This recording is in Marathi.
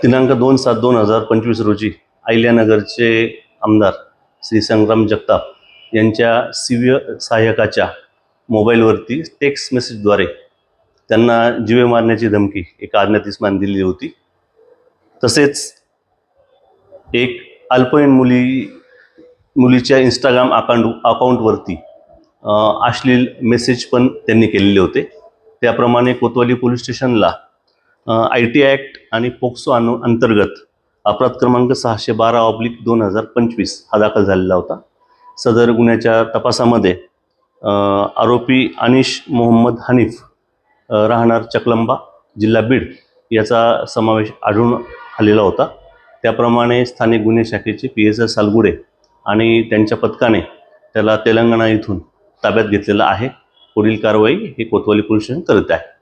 दिनांक 2/7/2025 रोजी अहिल्यानगरचे आमदार श्री संग्राम जगताप यांच्या सिव्य सहाय्यकाच्या मोबाईलवरती टेक्स्ट मेसेजद्वारे त्यांना जीवे मारण्याची धमकी एका अज्ञात दिली होती। तसेच एक अल्पवयीन मुलीच्या इंस्टाग्राम अकाउंटवरती अश्लील मेसेज पण त्यांनी केलेले होते। त्याप्रमाणे कोतवाली पोलीस स्टेशनला IT ॲक्ट आणि पोक्सो अंतर्गत अपराध क्रमांक 612/2025 हा दाखल झालेला होता। सदर गुन्ह्याच्या तपासामध्ये आरोपी अनिश मोहम्मद हनीफ राहणार चकलंबा जिल्हा बीड याचा समावेश आढळून आलेला होता। त्याप्रमाणे स्थानिक गुन्हे शाखेचे PSI सालगुडे आणि त्यांच्या पथकाने त्याला तेलंगणा इथून ताब्यात घेतलेला आहे। पुढील कारवाई हे कोतवाली पोलीस स्टेशन करत आहे।